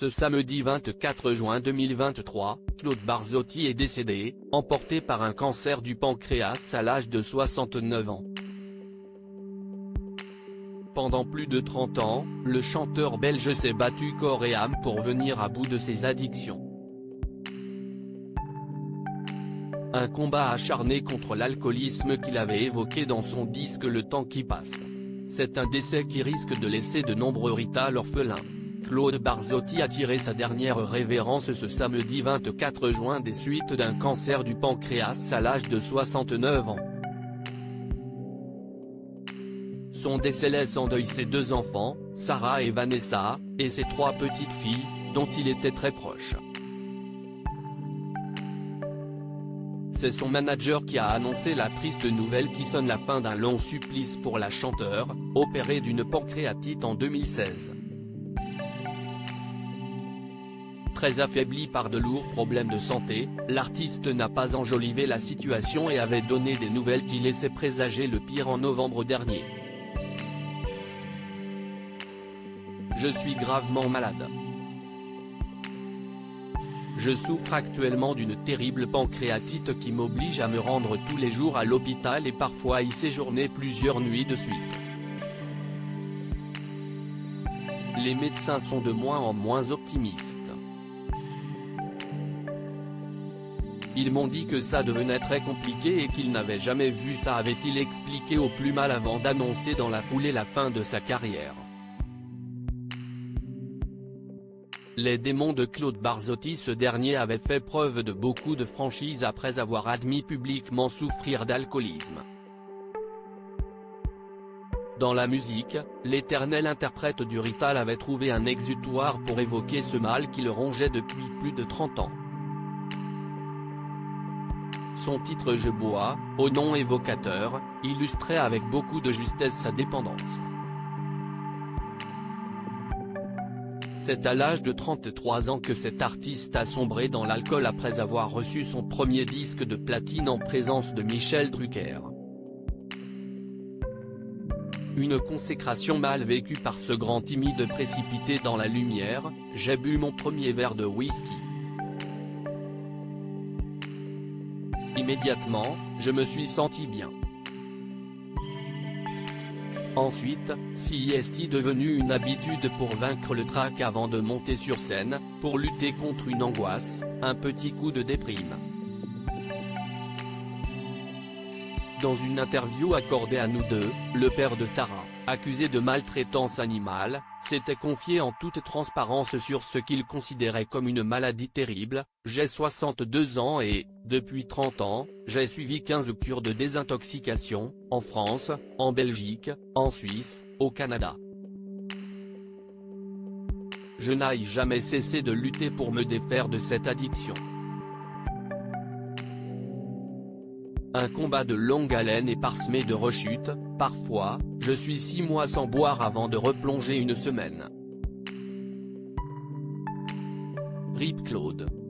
Ce samedi 24 juin 2023, Claude Barzotti est décédé, emporté par un cancer du pancréas à l'âge de 69 ans. Pendant plus de 30 ans, le chanteur belge s'est battu corps et âme pour venir à bout de ses addictions. Un combat acharné contre l'alcoolisme qu'il avait évoqué dans son disque Le temps qui passe. C'est un décès qui risque de laisser de nombreux Rital orphelins. Claude Barzotti a tiré sa dernière révérence ce samedi 24 juin des suites d'un cancer du pancréas à l'âge de 69 ans. Son décès laisse en deuil ses 2 enfants, Sarah et Vanessa, et ses 3 petites filles, dont il était très proche. C'est son manager qui a annoncé la triste nouvelle qui sonne la fin d'un long supplice pour la chanteuse, opérée d'une pancréatite en 2016. Très affaibli par de lourds problèmes de santé, l'artiste n'a pas enjolivé la situation et avait donné des nouvelles qui laissaient présager le pire en novembre dernier. Je suis gravement malade. Je souffre actuellement d'une terrible pancréatite qui m'oblige à me rendre tous les jours à l'hôpital et parfois y séjourner plusieurs nuits de suite. Les médecins sont de moins en moins optimistes. Ils m'ont dit que ça devenait très compliqué et qu'ils n'avaient jamais vu ça, avait-il expliqué au Plus Mal avant d'annoncer dans la foulée la fin de sa carrière. Les démons de Claude Barzotti. Ce dernier avait fait preuve de beaucoup de franchise après avoir admis publiquement souffrir d'alcoolisme. Dans la musique, l'éternel interprète du Rital avait trouvé un exutoire pour évoquer ce mal qui le rongeait depuis plus de 30 ans. Son titre Je bois, au nom évocateur, illustrait avec beaucoup de justesse sa dépendance. C'est à l'âge de 33 ans que cet artiste a sombré dans l'alcool après avoir reçu son premier disque de platine en présence de Michel Drucker. Une consécration mal vécue par ce grand timide précipité dans la lumière. J'ai bu mon premier verre de whisky. Immédiatement, je me suis senti bien. Ensuite, si est devenu une habitude pour vaincre le trac avant de monter sur scène, pour lutter contre une angoisse, un petit coup de déprime. Dans une interview accordée à Nous Deux, le père de Sarah, accusé de maltraitance animale, s'était confié en toute transparence sur ce qu'il considérait comme une maladie terrible. J'ai 62 ans et, depuis 30 ans, j'ai suivi 15 cures de désintoxication, en France, en Belgique, en Suisse, au Canada. Je n'ai jamais cessé de lutter pour me défaire de cette addiction. Un combat de longue haleine et parsemé de rechutes. Parfois, je suis 6 mois sans boire avant de replonger une semaine. RIP Claude.